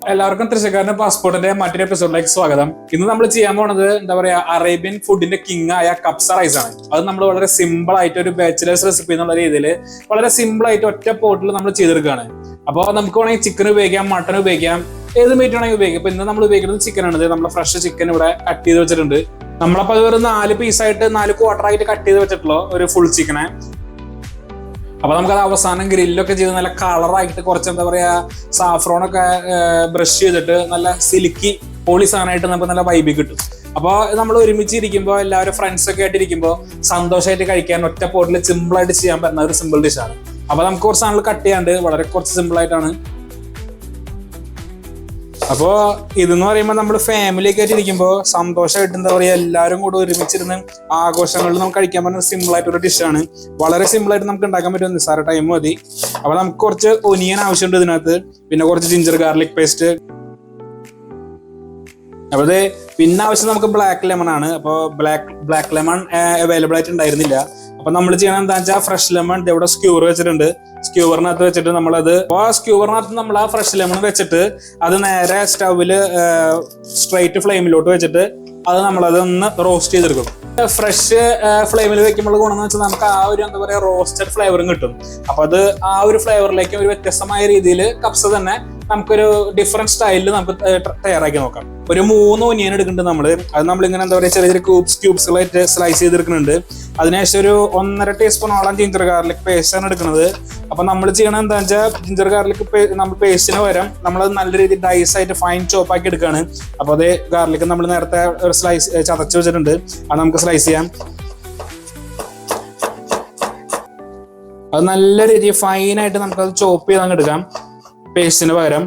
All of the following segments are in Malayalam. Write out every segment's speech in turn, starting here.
എല്ലാവർക്കും തൃശ്ശൂർക്കാരന്റെ പാസ്പോർട്ടിന്റെ മറ്റൊരു എപ്പിസോഡിലേക്ക് സ്വാഗതം. ഇന്ന് നമ്മൾ ചെയ്യാൻ പോണത് എന്താ പറയാ, അറേബ്യൻ ഫുഡിന്റെ കിങ് ആയ കബ്സ റൈസ് ആണ്. അത് നമ്മൾ വളരെ സിമ്പിൾ ആയിട്ട് ഒരു ബാച്ചിലേഴ്സ് റെസിപ്പി എന്നുള്ള രീതിയിൽ വളരെ സിമ്പിൾ ആയിട്ട് ഒറ്റ പോട്ടിൽ നമ്മൾ ചെയ്തെടുക്കുകയാണ്. അപ്പോൾ നമുക്ക് വേണമെങ്കിൽ ചിക്കൻ ഉപയോഗിക്കാം, മട്ടൺ ഉപയോഗിക്കാം, ഏത് മീറ്റ് വേണമെങ്കിൽ ഉപയോഗിക്കാം. ഇപ്പൊ ഇന്ന് നമ്മൾ ഉപയോഗിക്കുന്നത് ചിക്കൻ ആണ്. നമ്മുടെ ഫ്രഷ് ചിക്കൻ ഇവിടെ കട്ട് ചെയ്ത് വെച്ചിട്ടുണ്ട്. നമ്മളപ്പോൾ അത് ഒരു 4 പീസായിട്ട് 4 ക്വാർട്ടറായിട്ട് കട്ട് ചെയ്ത് വെച്ചിട്ടുള്ള ഒരു ഫുൾ ചിക്കനെ. അപ്പൊ നമുക്കത് അവസാനം ഗ്രില്ലൊക്കെ ചെയ്ത് നല്ല കളറായിട്ട് കുറച്ച് എന്താ പറയാ സാഫ്രോണൊക്കെ ബ്രഷ് ചെയ്തിട്ട് നല്ല സിലിക്കി പോളി സാധനമായിട്ട് നമുക്ക് നല്ല വൈബി കിട്ടും. അപ്പോൾ നമ്മൾ ഒരുമിച്ചിരിക്കുമ്പോൾ എല്ലാവരും ഫ്രണ്ട്സ് ഒക്കെ ആയിട്ട് ഇരിക്കുമ്പോൾ സന്തോഷമായിട്ട് കഴിക്കാൻ ഒറ്റ പോട്ടിൽ സിമ്പിൾ ആയിട്ട് ചെയ്യാൻ പറ്റുന്ന ഒരു സിമ്പിൾ ഡിഷാണ്. അപ്പൊ നമുക്ക് കുറച്ച് സാധനങ്ങൾ കട്ട് ചെയ്യാണ്ട് വളരെ കുറച്ച് സിമ്പിൾ ആയിട്ടാണ്. അപ്പോ ഇതെന്ന് പറയുമ്പോൾ നമ്മൾ ഫാമിലി ഒക്കെ ആയിട്ട് ഇരിക്കുമ്പോൾ സന്തോഷമായിട്ട് എന്താ പറയുക എല്ലാവരും കൂടെ ഒരുമിച്ചിരുന്ന് ആഘോഷങ്ങളിൽ നമുക്ക് കഴിക്കാൻ പറ്റുന്ന സിമ്പിൾ ആയിട്ട് ഒരു ഡിഷാണ്. വളരെ സിമ്പിൾ ആയിട്ട് നമുക്ക് ഉണ്ടാക്കാൻ പറ്റും, നിസ്സാര ടൈം മതി. അപ്പൊ നമുക്ക് കുറച്ച് ഒനിയൻ ആവശ്യമുണ്ട് ഇതിനകത്ത്, പിന്നെ കുറച്ച് ജിഞ്ചർ ഗാർലിക് പേസ്റ്റ്. അപ്പൊ അത് പിന്നെ ആവശ്യം നമുക്ക് ബ്ലാക്ക് ലെമൺ ആണ്. അപ്പോൾ ബ്ലാക്ക് ലെമൺ അവൈലബിൾ ആയിട്ട് ഉണ്ടായിരുന്നില്ല. അപ്പൊ നമ്മൾ ചെയ്യണം എന്താണെന്ന് വെച്ചാൽ ഫ്രഷ് ലെമൺ ഇവിടെ സ്ക്യൂർ വെച്ചിട്ടുണ്ട്. സ്ക്യൂവറിനകത്ത് വെച്ചിട്ട് നമ്മളത് സ്ക്യൂവറിനകത്ത് നമ്മൾ ആ ഫ്രഷ് ലെമൺ വെച്ചിട്ട് അത് നേരെ സ്റ്റൗവില് സ്ട്രൈറ്റ് ഫ്ലെയിമിലോട്ട് വെച്ചിട്ട് അത് നമ്മളതൊന്ന് റോസ്റ്റ് ചെയ്തെടുക്കും. ഫ്രഷ് ഫ്ലെയിമിൽ വെക്കുമ്പോൾ ഗുണമെന്ന് വെച്ചാൽ നമുക്ക് ആ ഒരു എന്താ പറയാ റോസ്റ്റഡ് ഫ്ലേവറും കിട്ടും. അപ്പൊ അത് ആ ഒരു ഫ്ലേവറിലേക്ക് ഒരു വ്യത്യസ്തമായ രീതിയിൽ കബ്സ തന്നെ നമുക്കൊരു ഡിഫറെന്റ് സ്റ്റൈലിൽ നമുക്ക് തയ്യാറാക്കി നോക്കാം. ഒരു 3 ഒനിയൻ എടുക്കുന്നുണ്ട് നമ്മള്. അത് നമ്മളിങ്ങനെ എന്താ പറയുക ചെറിയ ചെറിയ ക്യൂബ്സുകളായിട്ട് സ്ലൈസ് ചെയ്തെടുക്കുന്നുണ്ട്. അതിനുശേഷം ഒരു 1.5 ടീസ്പൂണോളം ജിഞ്ചർ ഗാർലിക് പേസ്റ്റ് ആണ് എടുക്കുന്നത്. അപ്പൊ നമ്മൾ ചെയ്യണം എന്താണെന്ന് വെച്ചാൽ ജിഞ്ചർ ഗാർലിക് നമ്മൾ പേസ്റ്റിന് പകരം നമ്മളത് നല്ല രീതിയിൽ ഡൈസ് ആയിട്ട് ഫൈൻ ചോപ്പാക്കി എടുക്കുകയാണ്. അപ്പൊ അതേ ഗാർലിക് നമ്മൾ നേരത്തെ ഒരു സ്ലൈസ് ചതച്ച് വെച്ചിട്ടുണ്ട്, അത് നമുക്ക് സ്ലൈസ് ചെയ്യാം. അത് നല്ല രീതിയിൽ ഫൈനായിട്ട് നമുക്കത് ചോപ്പ് ചെയ്ത് അങ്ങ് എടുക്കാം പേസ്റ്റിന് പകരം.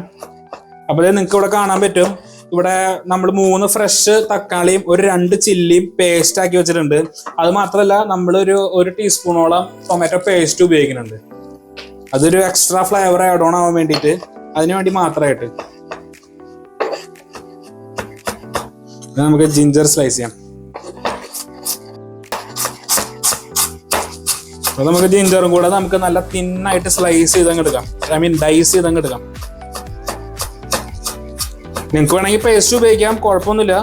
അപ്പോൾ നിങ്ങൾക്ക് ഇവിടെ കാണാൻ പറ്റും, ഇവിടെ നമ്മൾ 3 ഫ്രഷ് തക്കാളിയും ഒരു 2 ചില്ലിയും പേസ്റ്റ് ആക്കി വെച്ചിട്ടുണ്ട്. അത് മാത്രമല്ല നമ്മൾ ഒരു ടീസ്പൂണോളം ടൊമാറ്റോ പേസ്റ്റ് ഉപയോഗിക്കുന്നുണ്ട്. അതൊരു എക്സ്ട്രാ ഫ്ലേവർ ആഡ് ഓൺ ആവാൻ വേണ്ടിയിട്ട്, അതിനുവേണ്ടി മാത്രമായിട്ട്. നമുക്ക് ജിഞ്ചർ സ്ലൈസ് ചെയ്യാം. അപ്പൊ നമുക്ക് ജിഞ്ചറും കൂടെ നമുക്ക് നല്ല തിന്നായിട്ട് സ്ലൈസ് ചെയ്തങ്ങ് എടുക്കാം, ഡൈസ് ചെയ്തങ്ങ് എടുക്കാം. നിങ്ങൾക്ക് വേണമെങ്കിൽ പേസ്റ്റ് ഉപയോഗിക്കാം, കുഴപ്പമൊന്നുമില്ല.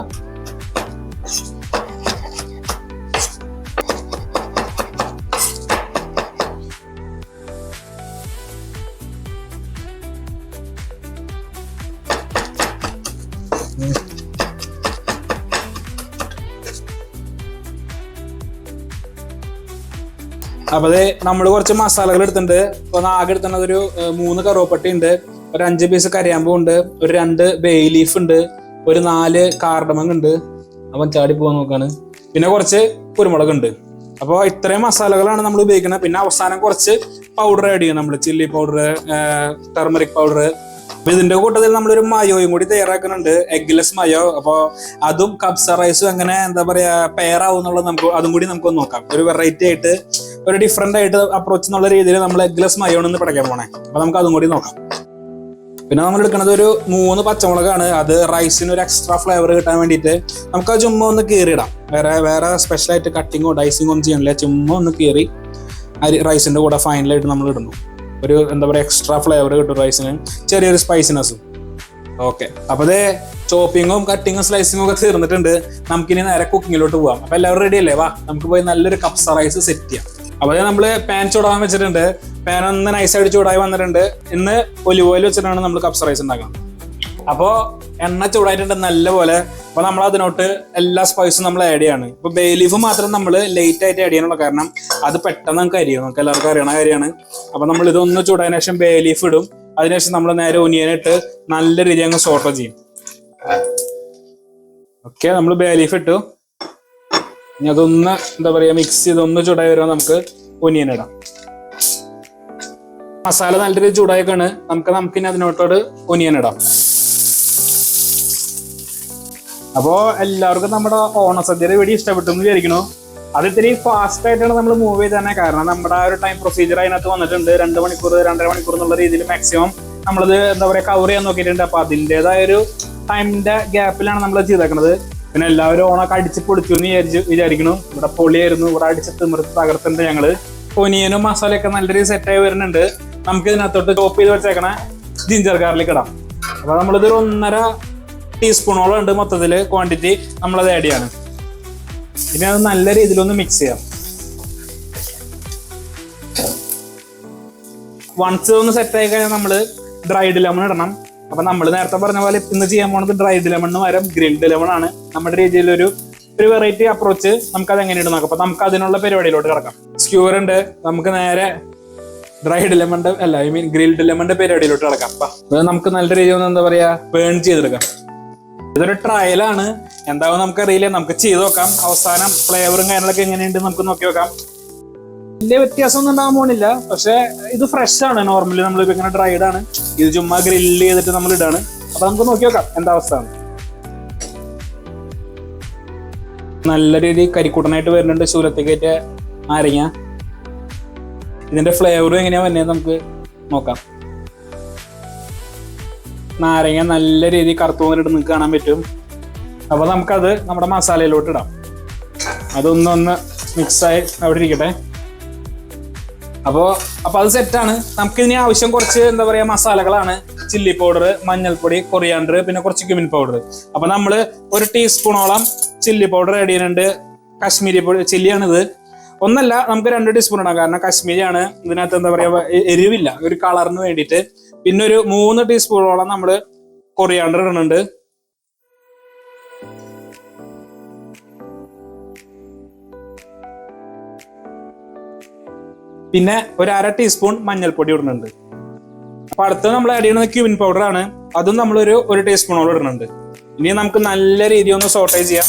അപ്പൊ അത് നമ്മൾ കുറച്ച് മസാലകൾ എടുത്തിട്ടുണ്ട്. അപ്പൊ ആകെ എടുത്തുള്ളത് ഒരു 3 കറുവപ്പട്ടി ഉണ്ട്, ഒരു 5 പീസ് കരിയാമ്പൂ ഉണ്ട്, ഒരു 2 ബേ ലീഫ് ഉണ്ട്, ഒരു 4 കാർഡമങ് ഉണ്ട്. അവൻ ചാടി പോകാൻ നോക്കാണ്. പിന്നെ കുറച്ച് കുരുമുളക് ഉണ്ട്. അപ്പോൾ ഇത്രയും മസാലകളാണ് നമ്മൾ ഉപയോഗിക്കുന്നത്. പിന്നെ അവസാനം കുറച്ച് പൗഡർ ആഡ് ചെയ്യും, നമ്മൾ ചില്ലി പൗഡർ, ടെർമറിക് പൗഡർ. അപ്പൊ ഇതിന്റെ കൂട്ടത്തിൽ നമ്മളൊരു മയോയും കൂടി തയ്യാറാക്കുന്നുണ്ട്, എഗ്ലെസ് മയോ. അപ്പോൾ അതും കബ്സ റൈസും അങ്ങനെ എന്താ പറയാ പെയർ ആവും എന്നുള്ളത് അതും കൂടി നമുക്കൊന്ന് നോക്കാം. ഒരു വെറൈറ്റി ആയിട്ട് ഒരു ഡിഫറെന്റ് ആയിട്ട് അപ്രോച്ച് എന്നുള്ള രീതിയിൽ നമ്മൾ എഗ്ലെസ് മയോണെന്ന് പഠിക്കാൻ പോണേ. അപ്പൊ നമുക്ക് അതും കൂടി നോക്കാം. പിന്നെ നമ്മൾ എടുക്കുന്നത് ഒരു 3 പച്ചമുളകാണ്. അത് റൈസിന് ഒരു എക്സ്ട്രാ ഫ്ലേവർ കിട്ടാൻ വേണ്ടിയിട്ട് നമുക്ക് അത് ചുമ്മാ ഒന്ന് കീറിയിടാം. വേറെ സ്പെഷ്യലായിട്ട് കട്ടിങ്ങോ ഡൈസിങ്ങോ ഒന്നും ചെയ്യണില്ല, ചുമ്മാ ഒന്ന് കീറി റൈസിന്റെ കൂടെ ഫൈനലായിട്ട് നമ്മൾ ഇടുന്നു. ഒരു എന്താ പറയുക എക്സ്ട്രാ ഫ്ലേവർ കിട്ടും റൈസിന്, ചെറിയൊരു സ്പൈസിനെസ്സും. ഓക്കെ, അപ്പൊ അതേ ചോപ്പിങ്ങും കട്ടിങ്ങും സ്ലൈസിങ്ങും ഒക്കെ തീർന്നിട്ടുണ്ട്. നമുക്കിനി നേരെ കുക്കിങ്ങിലോട്ട് പോവാം. അപ്പൊ എല്ലാവരും റെഡി അല്ലേ? വാ, നമുക്ക് പോയി നല്ലൊരു കബ്സ റൈസ് സെറ്റ് ചെയ്യാം. അപ്പൊ നമ്മള് പാൻ ചൂടാൻ വെച്ചിട്ടുണ്ട്. പാൻ ഒന്ന് നൈസായിട്ട് ചൂടായി വന്നിട്ടുണ്ട്. ഇന്ന് ഒലിവ് ഓയിൽ വെച്ചിട്ടാണ് നമ്മൾ കബ്സ റൈസ് ഉണ്ടാക്കുന്നത്. അപ്പോ എണ്ണ ചൂടായിട്ടുണ്ട് നല്ല പോലെ. അപ്പൊ നമ്മൾ അതിനോട്ട് എല്ലാ സ്പൈസും നമ്മൾ ആഡ് ചെയ്യാണ്. ഇപ്പൊ ബേ ലീഫ് മാത്രം നമ്മൾ ലേറ്റ് ആയിട്ട് ആഡ് ചെയ്യാനുള്ള കാരണം അത് പെട്ടെന്ന് നമുക്ക് അരിയും, നമുക്ക് എല്ലാവർക്കും അറിയണ കാര്യമാണ്. അപ്പൊ നമ്മൾ ഇതൊന്ന് ചൂടായതിനു ശേഷം ബേ ലീഫ് ഇടും. അതിനുശേഷം നമ്മൾ നേരെ ഒനിയനിട്ട് നല്ല രീതിയിൽ അങ്ങ് സോട്ടോ ചെയ്യും. ഓക്കെ, നമ്മൾ ബേ ലീഫ് ഇട്ടു. ഇനി അതൊന്ന് എന്താ പറയാ മിക്സ് ചെയ്ത് ഒന്ന് ചൂടായി വരുമ്പോൾ നമുക്ക് ഒനിയൻ ഇടാം. മസാല നല്ല രീതിയിൽ ചൂടായിക്കാണ്. നമുക്കിനി അതിനോട്ടോട് ഒനിയൻ ഇടാം. അപ്പോ എല്ലാവർക്കും നമ്മുടെ ഓണസദ്യയുടെ വീഡിയോ ഇഷ്ടപ്പെട്ടു എന്ന് വിചാരിക്കണു. അത് ഇത്തിരി ഫാസ്റ്റ് ആയിട്ടാണ് നമ്മൾ മൂവ് ചെയ്ത് തന്നെ, കാരണം നമ്മുടെ ആ ഒരു ടൈം പ്രൊസീജിയർ അതിനകത്ത് വന്നിട്ടുണ്ട്. 2 മണിക്കൂർ 2.5 മണിക്കൂർ എന്നുള്ള രീതിയിൽ മാക്സിമം നമ്മളത് എന്താ പറയാ കവർ ചെയ്യാൻ നോക്കിയിട്ടുണ്ട്. അപ്പൊ അതിൻ്റെതായ ഒരു ടൈമിന്റെ ഗ്യാപ്പിലാണ് നമ്മൾ ചെയ്തേക്കുന്നത്. പിന്നെ എല്ലാവരും ഓണൊക്കെ അടിച്ച് പൊളിച്ചു എന്ന് വിചാരിക്കണം. ഇവിടെ പൊളിയായിരുന്നു, ഇവിടെ അടിച്ച് തിമിർത്ത് തകർത്തിട്ടുണ്ട് ഞങ്ങള്. ഒനിയനും മസാലയൊക്കെ നല്ല രീതിയിൽ സെറ്റായി വരുന്നുണ്ട്. നമുക്ക് ഇതിനകത്തോട്ട് ചോപ്പ് ചെയ്ത് വെച്ചേക്കണ ജിഞ്ചർ ഗാർലിക് ഇടാം. അപ്പൊ നമ്മളിതൊരു 1.5 ടീസ്പൂണോളം ഉണ്ട് മൊത്തത്തില് ക്വാണ്ടിറ്റി നമ്മളത് ആഡ് ചെയ്യാണ്. ഇനി അത് നല്ല രീതിയിലൊന്ന് മിക്സ് ചെയ്യാം. വൺസ് ഒന്ന് സെറ്റ് ആയി കഴിഞ്ഞാൽ നമ്മള് ഡ്രൈഡ് ലെമൺ ഇടണം. അപ്പൊ നമ്മൾ നേരത്തെ പറഞ്ഞ പോലെ ഇന്ന് ചെയ്യാൻ പോണത് ഡ്രൈഡ് ലെമണിന് പകരം ഗ്രിൽഡ് ലെമൺ ആണ്. നമ്മുടെ രീതിയിലൊരു വെറൈറ്റി അപ്രോച്ച് നമുക്കത് എങ്ങനെയുണ്ട് നോക്കാം. അപ്പൊ നമുക്ക് അതിനുള്ള പരിപാടിയിലോട്ട് കിടക്കാം. സ്ക്യൂർ ഉണ്ട്, നമുക്ക് നേരെ ഡ്രൈഡ് ലെമണിന്റെ ഗ്രിൽഡ് ലെമണിന്റെ പരിപാടിയിലോട്ട് കിടക്കാം. അപ്പൊ നമുക്ക് നല്ല രീതിയിൽ ഒന്ന് എന്താ പറയാ ബേൺ ചെയ്തെടുക്കാം. ഇതൊരു ട്രയലാണ്, എന്താവും നമുക്കറിയില്ല, നമുക്ക് ചെയ്ത് നോക്കാം. അവസാനം ഫ്ലേവറും കാര്യങ്ങളൊക്കെ എങ്ങനെയുണ്ട് നമുക്ക് നോക്കി നോക്കാം. വലിയ വ്യത്യാസമൊന്നും ഉണ്ടാകാൻ പോണില്ല, പക്ഷെ ഇത് ഫ്രഷ് ആണ്. നോർമലി നമ്മളിപ്പോ ഇങ്ങനെ ഡ്രൈഡ് ആണ്, ഇത് ചുമ്മാ ഗ്രില്ല് ചെയ്തിട്ട് നമ്മൾ ഇടാണ്. അപ്പൊ നമുക്ക് നോക്കി നോക്കാം എന്താ അവസ്ഥ. നല്ല രീതിയിൽ കരിക്കൂട്ടനായിട്ട് വരുന്നുണ്ട് ശൂലത്തേക്കേറ്റ നാരങ്ങ. ഇതിന്റെ ഫ്ലേവറും എങ്ങനെയാ വരുന്നത് നമുക്ക് നോക്കാം. നാരങ്ങ നല്ല രീതിയിൽ കറുത്തു വന്നിട്ട് നിങ്ങൾക്ക് കാണാൻ പറ്റും. അപ്പൊ നമുക്കത് നമ്മുടെ മസാലയിലോട്ട് ഇടാം. അതൊന്നൊന്ന് മിക്സായി അവിടെ ഇരിക്കട്ടെ. അപ്പൊ അത് സെറ്റാണ്. നമുക്ക് ഇതിന് ആവശ്യം കുറച്ച് എന്താ പറയാ മസാലകളാണ്. ചില്ലി പൗഡർ, മഞ്ഞൾപ്പൊടി, കൊറിയാണ്ടർ, പിന്നെ കുറച്ച് ക്യുമിൻ പൗഡർ. അപ്പൊ നമ്മള് 1 ടീസ്പൂണോളം ചില്ലി പൗഡർ ആഡ് ചെയ്യുന്നുണ്ട്. കാശ്മീരി ചില്ലിയാണിത്. ഒന്നല്ല, നമുക്ക് 2 ടീസ്പൂൺ ഇടാം, കാരണം കാശ്മീരിയാണ്. ഇതിനകത്ത് എന്താ പറയാ എരിവില്ല, ഒരു കളറിന് വേണ്ടിയിട്ട്. പിന്നെ ഒരു 3 ടീസ്പൂണോളം നമ്മള് കൊറിയാണ്ടർ ഇടുന്നുണ്ട്. പിന്നെ ഒരു 1/2 ടീസ്പൂൺ മഞ്ഞൾപ്പൊടി ഇടുന്നുണ്ട്. അപ്പൊ അടുത്ത് നമ്മൾ ആഡ് ചെയ്യുന്നത് ക്യുമിൻ പൗഡർ ആണ്. അതും നമ്മളൊരു 1 ടീസ്പൂണോളം ഇടുന്നുണ്ട്. ഇനി നമുക്ക് നല്ല രീതിയിൽ ഒന്ന് സോട്ടേ ചെയ്യാം.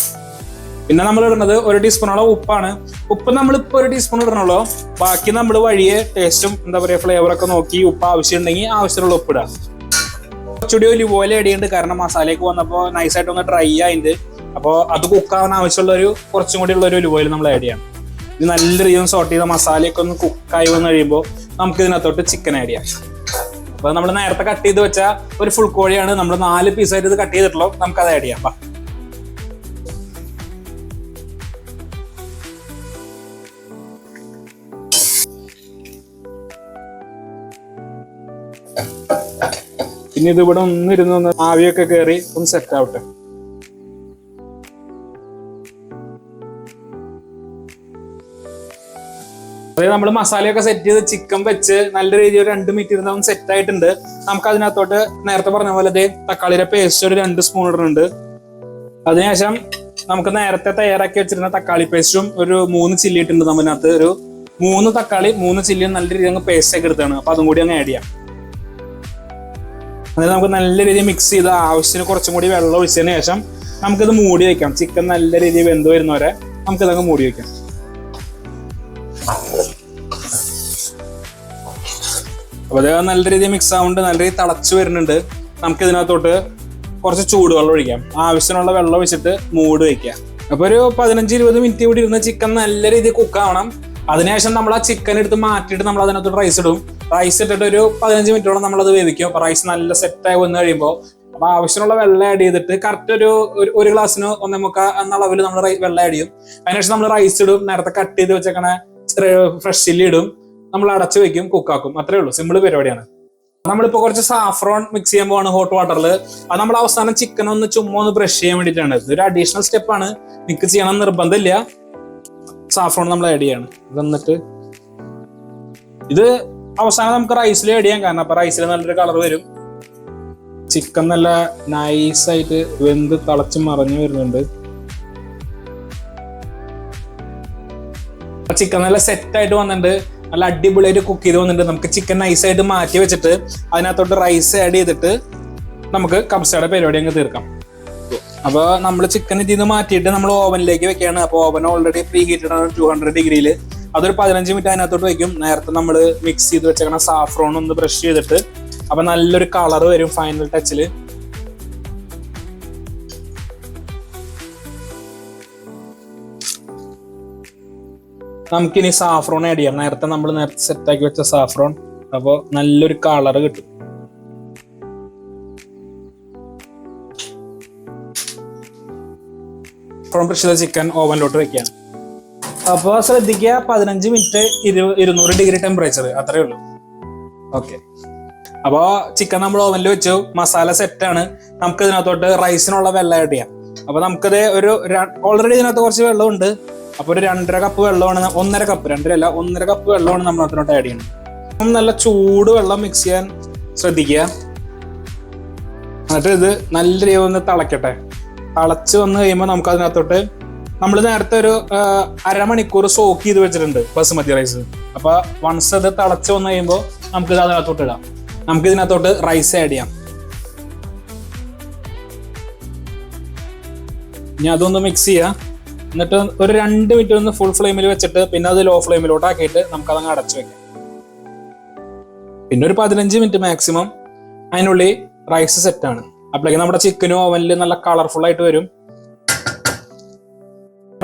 പിന്നെ നമ്മൾ ഇടുന്നത് 1 ടീസ്പൂണോളം ഉപ്പാണ്. ഉപ്പ് നമ്മളിപ്പോൾ 1 ടീസ്പൂൺ ഇടണല്ലോ. ബാക്കി നമ്മൾ വഴിയെ ടേസ്റ്റും എന്താ പറയുക ഫ്ലേവറൊക്കെ നോക്കി ഉപ്പ് ആവശ്യം ഉണ്ടെങ്കിൽ ആവശ്യമുള്ള ഉപ്പ് ഇടാം. കുറച്ചുകൂടി ഒലിവ് ഓയിൽ ആഡ് ചെയ്യുന്നുണ്ട്, കാരണം മസാലയൊക്കെ വന്നപ്പോൾ നൈസായിട്ട് ഒന്ന് ഡ്രൈ ആയിട്ട്. അപ്പോൾ അത് കുക്കാവാൻ ആവശ്യമുള്ള കുറച്ചും കൂടി ഉള്ള ഒരു ഒലിവ് ഓയിൽ നമ്മൾ ആഡ് ചെയ്യണം. ഇത് നല്ല രീതിയിൽ സോട്ട് ചെയ്ത മസാലയൊക്കെ ഒന്ന് കുക്കായി വന്ന് കഴിയുമ്പോൾ നമുക്ക് ഇതിനകത്തോട്ട് ചിക്കൻ ആഡ് ചെയ്യാം. അപ്പൊ നമ്മൾ നേരത്തെ കട്ട് ചെയ്ത് വെച്ച ഒരു ഫുൾ കോഴിയാണ്, നമ്മൾ 4 പീസായിട്ട് ഇത് കട്ട് ചെയ്തിട്ടുള്ളൂ. നമുക്കത് ആഡ് ചെയ്യാം. പിന്നെ ഇതിവിടെ ഒന്നിരുന്ന് ആവിയൊക്കെ കയറി ഒന്ന് സെറ്റ് ആവട്ടെ. അതായത് നമ്മൾ മസാലയൊക്കെ സെറ്റ് ചെയ്ത് ചിക്കൻ വെച്ച് നല്ല രീതിയിൽ 2 മിനിറ്റ് ഇരുന്ന് സെറ്റ് ആയിട്ടുണ്ട്. നമുക്ക് അതിനകത്തോട്ട് നേരത്തെ പറഞ്ഞ പോലെ തക്കാളിയുടെ പേസ്റ്റ് ഒരു 2 സ്പൂൺ ഇടുന്നുണ്ട്. അതിനുശേഷം നമുക്ക് നേരത്തെ തയ്യാറാക്കി വെച്ചിരുന്ന തക്കാളി പേസ്റ്റും ഒരു 3 ചില്ലി ഇട്ടുണ്ട്. നമ്മളിനകത്ത് ഒരു 3 തക്കാളി 3 ചില്ലിയും നല്ല രീതിയിൽ അങ്ങ് പേസ്റ്റ് ഒക്കെ എടുത്താണ്. അപ്പൊ അതും കൂടി അങ്ങ് ആഡ് ചെയ്യാം. അതായത് നമുക്ക് നല്ല രീതിയിൽ മിക്സ് ചെയ്ത് ആവശ്യത്തിന് കുറച്ചും കൂടി വെള്ളം ഒഴിച്ചതിന് ശേഷം നമുക്കിത് മൂടി വെക്കാം. ചിക്കൻ നല്ല രീതിയിൽ വെന്ത് വരുന്നവരെ നമുക്കിതങ്ങ് മൂടി വെക്കാം. അപ്പൊ അത് നല്ല രീതിയിൽ മിക്സ് ആവുന്നുണ്ട്, നല്ല രീതിയിൽ തിളച്ചു വരുന്നുണ്ട്. നമുക്ക് ഇതിനകത്തോട്ട് കുറച്ച് ചൂടുവെള്ളം ഒഴിക്കാം. ആവശ്യത്തിനുള്ള വെള്ളം ഒഴിച്ചിട്ട് മൂടി വെക്കാം. അപ്പൊ ഒരു 15-20 മിനിറ്റ് കൂടി ഇരുന്ന് ചിക്കൻ നല്ല രീതിയിൽ കുക്കാവണം. അതിനുശേഷം നമ്മൾ ആ ചിക്കൻ എടുത്ത് മാറ്റിയിട്ട് നമ്മൾ അതിനകത്തോട്ട് റൈസ് ഇടും. റൈസ് ഇട്ടിട്ട് ഒരു 15 മിനിറ്റോളം നമ്മളത് വേവിക്കും. അപ്പൊ റൈസ് നല്ല സെറ്റായി വന്നു കഴിയുമ്പോൾ അപ്പൊ ആവശ്യമുള്ള വെള്ളം ആഡ് ചെയ്തിട്ട് കറക്റ്റ് ഒരു ഗ്ലാസ്സിന് 1.25 എന്ന അളവിൽ നമ്മൾ വെള്ളം ആഡ് ചെയ്യും. അതിനുശേഷം നമ്മൾ റൈസ് ഇടും, നേരത്തെ കട്ട് ചെയ്ത് വെച്ചേക്കണ ഫ്രഷ് ചില്ലി ഇടും, നമ്മൾ അടച്ചു വെക്കും, കുക്കാക്കും. അത്രേ ഉള്ളൂ, സിമ്പിൾ പരിപാടിയാണ്. നമ്മളിപ്പോ കുറച്ച് സാഫ്രോൺ മിക്സ് ചെയ്യാൻ പോവാണ് ഹോട്ട് വാട്ടറിൽ. അത് നമ്മൾ അവസാനം ചിക്കൻ ഒന്ന് ചുമ്മാ ഒന്ന് ബ്രഷ് ചെയ്യാൻ വേണ്ടിയിട്ടാണ്. ഇതൊരു അഡീഷണൽ സ്റ്റെപ്പാണ്, മിക്സ് ചെയ്യണം നിർബന്ധമില്ല. സാഫ്രോൺ നമ്മൾ ആഡ് ചെയ്യാണ്. എന്നിട്ട് ഇത് അവസാനം നമുക്ക് റൈസിൽ ആഡ് ചെയ്യാം, കാരണം അപ്പൊ റൈസിൽ നല്ലൊരു കളർ വരും. ചിക്കൻ നല്ല നൈസായിട്ട് വെന്ത് തിളച്ച് മറിഞ്ഞു വരുന്നുണ്ട്. ചിക്കൻ നല്ല സെറ്റായിട്ട് വന്നിട്ടുണ്ട്, നല്ല അടിപൊളിയായിട്ട് കുക്ക് ചെയ്ത് വന്നിട്ടുണ്ട്. നമുക്ക് ചിക്കൻ നൈസായിട്ട് മാറ്റി വെച്ചിട്ട് അതിനകത്തോട്ട് റൈസ് ആഡ് ചെയ്തിട്ട് നമുക്ക് കബ്സയുടെ പരിപാടി അങ്ങ് തീർക്കാം. അപ്പൊ നമ്മൾ ചിക്കൻ ഇതിൽ നിന്ന് മാറ്റിയിട്ട് നമ്മൾ ഓവനിലേക്ക് വെക്കുകയാണ്. അപ്പൊ ഓവൻ ഓൾറെഡി പ്രീ ഹീറ്റഡ് ആണ് 200 ഡിഗ്രിയിൽ. അതൊരു 15 മിനിറ്റ് അതിനകത്തോട്ട് വെക്കും. നേരത്തെ നമ്മൾ മിക്സ് ചെയ്ത് വെച്ചേക്കണ സാഫ്രോൺ ഒന്ന് ബ്രഷ് ചെയ്തിട്ട് അപ്പൊ നല്ലൊരു കളർ വരും ഫൈനൽ ടച്ചില്. നമുക്കിനി സാഫ്രോൺ ആഡ് ചെയ്യാം. നേരത്തെ നമ്മൾ സെറ്റാക്കി വെച്ച സാഫ്രോൺ. അപ്പോൾ നല്ലൊരു കളർ കിട്ടും. ബ്രഷ് ചെയ്ത ചിക്കൻ ഓവനിലോട്ട് വെക്കാം. അപ്പോൾ ശ്രദ്ധിക്കുക, 15 മിനിറ്റ് 200 ഡിഗ്രി ടെമ്പറേച്ചർ, അത്രേ ഉള്ളൂ. ഓക്കെ, അപ്പോൾ ചിക്കൻ നമ്മൾ ഓവനിൽ വെച്ചു, മസാല സെറ്റാണ്. നമുക്ക് ഇതിനകത്തോട്ട് റൈസിനുള്ള വെള്ളം ആഡ് ചെയ്യാം. അപ്പൊ നമുക്കത് ഒരു ഓൾറെഡി ഇതിനകത്ത് കുറച്ച് വെള്ളമുണ്ട്. അപ്പൊ ഒരു 2.5 കപ്പ് വെള്ളമാണ്, 1.5 കപ്പ്, 2.5 അല്ല 1.5 കപ്പ് വെള്ളമാണ് നമ്മൾ അതിനകത്തോട്ട് ആഡ് ചെയ്യണം. നല്ല ചൂട് വെള്ളം മിക്സ് ചെയ്യാൻ ശ്രദ്ധിക്കുക. എന്നിട്ട് ഇത് നല്ല രീതിയിൽ ഒന്ന് തിളക്കട്ടെ. തിളച്ച് വന്നു കഴിയുമ്പോൾ നമുക്ക് അതിനകത്തോട്ട് നമ്മൾ നേരത്തെ ഒരു അരമണിക്കൂർ സോക്ക് ചെയ്ത് വെച്ചിട്ടുണ്ട് ബസുമതി റൈസ്. അപ്പൊ വൺസ് ഇത് തിളച്ച് വന്നു കഴിയുമ്പോൾ നമുക്കിത് അതിനകത്തോട്ട് ഇടാം. നമുക്ക് ഇതിനകത്തോട്ട് റൈസ് ആഡ് ചെയ്യാം. ഇനി അതൊന്ന് മിക്സ് ചെയ്യാം. എന്നിട്ട് ഒരു 2 മിനിറ്റ് ഒന്ന് ഫുൾ ഫ്ലെയിമിൽ വെച്ചിട്ട് പിന്നെ അത് ലോ ഫ്ലെയിമിലോട്ട് ആക്കിയിട്ട് നമുക്കതങ്ങ് അടച്ചു വെക്കാം. പിന്നെ ഒരു 15 മിനിറ്റ് മാക്സിമം അതിനുള്ളിൽ റൈസ് സെറ്റാണ്. അപ്പോഴേക്കും നമ്മുടെ ചിക്കനും ഓവനിൽ നല്ല കളർഫുൾ ആയിട്ട് വരും.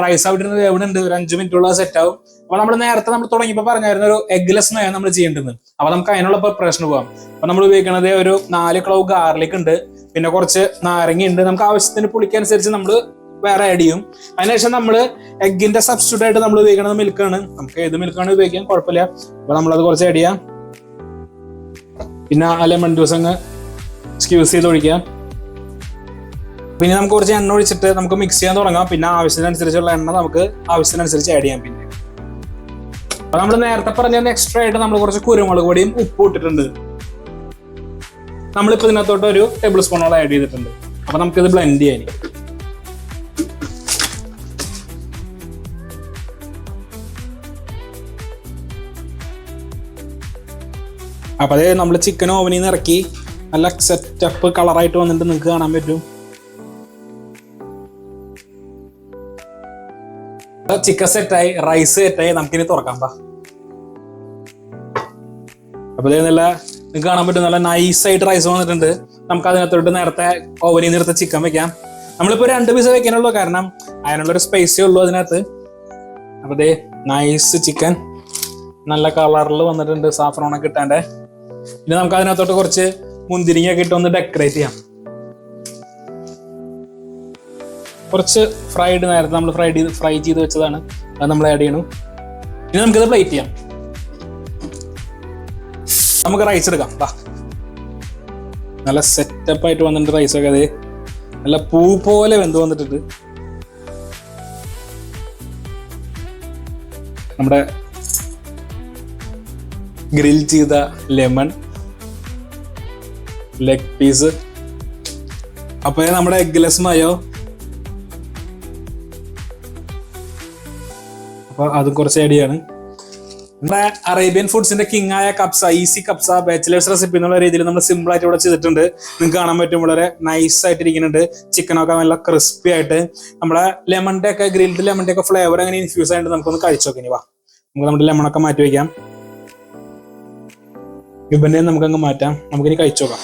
റൈസ് അവിടെ ഇരുന്ന് വേവുന്നുണ്ട്, ഒരു 5 മിനിറ്റുള്ള സെറ്റ് ആവും. അപ്പൊ നമ്മൾ നേരത്തെ നമ്മൾ തുടങ്ങിയപ്പോൾ പറഞ്ഞായിരുന്നു ഒരു എഗ്ലെസ് നയം നമ്മൾ ചെയ്യേണ്ടത്. അപ്പൊ നമുക്ക് അതിനുള്ള പ്രിപ്പറേഷൻ പോകാം. അപ്പൊ നമ്മൾ ഉപയോഗിക്കുന്നത് ഒരു 4 ക്ലൗ ഗാർലിക് ഉണ്ട്, പിന്നെ കുറച്ച് നാരങ്ങ ഉണ്ട്. നമുക്ക് ആവശ്യത്തിന് പുളിക്കനുസരിച്ച് നമ്മൾ വേറെ ആഡ് ചെയ്യും. അതിനുശേഷം നമ്മൾ എഗ്ഗിന്റെ സബ്സ്റ്റിറ്റ്യൂട്ട് ആയിട്ട് നമ്മൾ ഉപയോഗിക്കുന്നത് മിൽക്കാണ്. നമുക്ക് ഏത് മിൽക്കാണ് ഉപയോഗിക്കാൻ കുഴപ്പമില്ല. അപ്പൊ നമ്മളത് കുറച്ച് ആഡ് ചെയ്യാം. പിന്നെ ലെമൺ ജ്യൂസ് അങ്ങ് സ്ക്യൂസ് ചെയ്ത് ഒഴിക്കാം. പിന്നെ നമുക്ക് കുറച്ച് എണ്ണ ഒഴിച്ചിട്ട് നമുക്ക് മിക്സ് ചെയ്യാൻ തുടങ്ങാം. പിന്നെ ആവശ്യത്തിനനുസരിച്ചുള്ള എണ്ണ നമുക്ക് ആവശ്യത്തിനനുസരിച്ച് ആഡ് ചെയ്യാം. പിന്നെ അപ്പൊ നമ്മൾ നേരത്തെ പറഞ്ഞ എക്സ്ട്രാ ആയിട്ട് നമ്മൾ കുറച്ച് കുരുമുളക് പൊടിയും ഉപ്പും ഇട്ടിട്ടുണ്ട്. നമ്മളിപ്പോ ഇതിനകത്തോട്ട് ഒരു ടേബിൾ സ്പൂണോളം ആഡ് ചെയ്തിട്ടുണ്ട്. അപ്പൊ നമുക്കിത് ബ്ലെൻഡ് ചെയ്യാൻ. അപ്പൊ അതേ നമ്മൾ ചിക്കൻ ഓവനിൽ നിന്ന് ഇറക്കി നല്ല സെറ്റപ്പ് കളറായിട്ട് വന്നിട്ട് നിങ്ങൾക്ക് കാണാൻ പറ്റും. ചിക്കൻ സെറ്റായി, റൈസ് സെറ്റായി. നമുക്കിനി തുറക്കാം. അപ്പൊ ഇതേ നല്ല നിങ്ങൾക്ക് കാണാൻ പറ്റും, നല്ല നൈസായിട്ട് റൈസ് വന്നിട്ടുണ്ട്. നമുക്ക് അതിനകത്തോട്ട് നേരത്തെ ഓവനിൽ നിന്ന് എടുത്ത ചിക്കൻ വെക്കാം. നമ്മളിപ്പോ 2 പീസ് വെക്കാനുള്ളൂ, കാരണം അതിനുള്ളൊരു സ്പേസേ ഉള്ളൂ അതിനകത്ത്. അപ്പൊ ഇതേ നൈസ് ചിക്കൻ നല്ല കളറിൽ വന്നിട്ടുണ്ട്, സാഫ്രോണൊക്കെ ഇട്ടാണ്ടേ. പിന്നെ നമുക്ക് അതിനകത്തോട്ട് കുറച്ച് മുന്തിരിങ്ങയൊക്കെ ഇട്ട് ഒന്ന് ഡെക്കറേറ്റ് ചെയ്യാം. കുറച്ച് ഫ്രൈഡ് നേരത്തെ നമ്മൾ ഫ്രൈ ചെയ്ത് വെച്ചതാണ്, അത് നമ്മൾ ആഡ് ചെയ്യണം. ഇനി നമുക്കിത് പ്ലേറ്റ് ചെയ്യാം. നമുക്ക് റൈസ് എടുക്കാം. നല്ല സെറ്റപ്പ് ആയിട്ട് വന്നിട്ടുണ്ട് റൈസൊക്കെ. അത് നല്ല പൂ പോലെ വെന്ത് വന്നിട്ടുണ്ട്. നമ്മുടെ ഗ്രിൽ ചെയ്ത ലെമൺ ലെഗ് പീസ്. അപ്പൊ നമ്മുടെ എഗ്ലെസ് മയോ, അപ്പൊ അതും കുറച്ച് ആഡ് ചെയ്യാണ്. നമ്മുടെ അറേബ്യൻ ഫുഡ്സിന്റെ കിങ് ആയ കബ്സ, ഈസി കബ്സ ബാച്ചിലേഴ്സ് റെസിപ്പി എന്നുള്ള രീതിയിൽ നമ്മൾ സിമ്പിൾ ആയിട്ട് ഇവിടെ ചെയ്തിട്ടുണ്ട്. നിങ്ങൾക്ക് കാണാൻ പറ്റും, വളരെ നൈസ് ആയിട്ട് ഇരിക്കുന്നുണ്ട്. ചിക്കനൊക്കെ നല്ല ക്രിസ്പി ആയിട്ട് നമ്മുടെ ലെമണിന്റെ ഒക്കെ ഗ്രിൽഡ് ലെമണിന്റെ ഒക്കെ ഫ്ലേവർ അങ്ങനെ ഇൻഫ്യൂസ് ആയിട്ട് നമുക്കൊന്ന് കഴിച്ചു നോക്കാം. ഇനി വാ, നമുക്ക് നമ്മുടെ ലെമണൊക്കെ മാറ്റി വയ്ക്കാം. ഇവന്റെ നമുക്കങ്ങ് മാറ്റാം. നമുക്കിനി കഴിച്ചു നോക്കാം.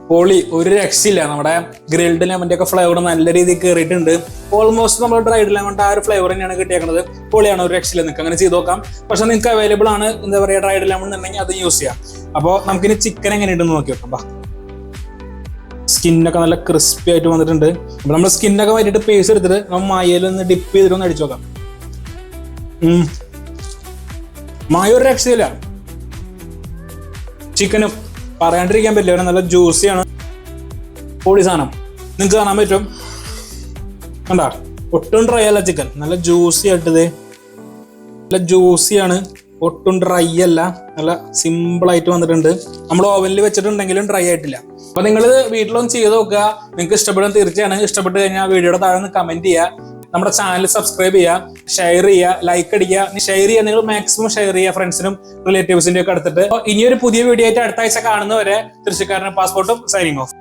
പൊളി, ഒരു രക്ഷയില്ല. നമ്മുടെ ഗ്രിൽഡ് ലെമന്റെ ഒക്കെ ഫ്ലേവർ നല്ല രീതിയിൽ കയറിയിട്ടുണ്ട്. ഓൾമോസ്റ്റ് നമ്മൾ ഡ്രൈഡ് ലെമന്റെ ആ ഒരു ഫ്ലേവർ തന്നെയാണ് കിട്ടിയേക്കുന്നത്. പൊളിയാണ്, ഒരു രക്ഷയില്ല. നിങ്ങൾക്ക് അങ്ങനെ ചെയ്ത് നോക്കാം. പക്ഷെ നിങ്ങൾക്ക് അവൈലബിൾ ആണ് എന്താ പറയുക ഡ്രൈഡ് ലെമൺ എന്നുണ്ടെങ്കിൽ അത് യൂസ് ചെയ്യാം. അപ്പോൾ നമുക്കിനി ചിക്കൻ എങ്ങനെയുണ്ടെന്ന് നോക്കി നോക്കാം. സ്കിന്നൊക്കെ നല്ല ക്രിസ്പി ആയിട്ട് വന്നിട്ടുണ്ട്. അപ്പൊ നമ്മൾ സ്കിന്നൊക്കെ മാറ്റിയിട്ട് പീസ് എടുത്തിട്ട് നമ്മൾ മായയിലൊന്ന് ഡിപ്പ് ചെയ്തിട്ട് ഒന്ന് അടിച്ചു നോക്കാം. മായ ഒരു രക്ഷയില്ല. ചിക്കനും പറയാണ്ടിരിക്കാൻ പറ്റില്ല, നല്ല ജ്യൂസിയാണ്, പൊളി സാധനം. നിങ്ങൾക്ക് കാണാൻ പറ്റും, കണ്ടാ ഒട്ടും ഡ്രൈ അല്ല ചിക്കൻ, നല്ല ജ്യൂസി ആയിട്ടത്. നല്ല ജ്യൂസിയാണ്, ഒട്ടും ഡ്രൈ അല്ല, നല്ല സിമ്പിൾ ആയിട്ട് വന്നിട്ടുണ്ട്. നമ്മൾ ഓവനിൽ വെച്ചിട്ടുണ്ടെങ്കിലും ഡ്രൈ ആയിട്ടില്ല. അപ്പൊ നിങ്ങൾ വീട്ടിലൊന്ന് ചെയ്ത് നോക്കുക. നിങ്ങൾക്ക് ഇഷ്ടപ്പെടാൻ തീർച്ചയാണ്. ഇഷ്ടപ്പെട്ട് കഴിഞ്ഞാൽ വീഡിയോയുടെ താഴെ ഒന്ന് കമന്റ് ചെയ്യുക. നമ്മുടെ ചാനൽ സബ്സ്ക്രൈബ് ചെയ്യുക, ഷെയർ ചെയ്യുക, ലൈക്ക് അടിക്കുക. ഷെയർ ചെയ്യുക, നിങ്ങൾ മാക്സിമം ഷെയർ ചെയ്യുക ഫ്രണ്ട്സിനും റിലേറ്റീവ്സിന്റെ ഒക്കെ അടുത്തിട്ട്. ഇനിയൊരു പുതിയ വീഡിയോ ആയിട്ട് അടുത്ത ആഴ്ച കാണുന്നവരെ തൃശ്ശൂർക്കാരന്റെ പാസ്പോർട്ടും സൈനിങ് ഓഫ്.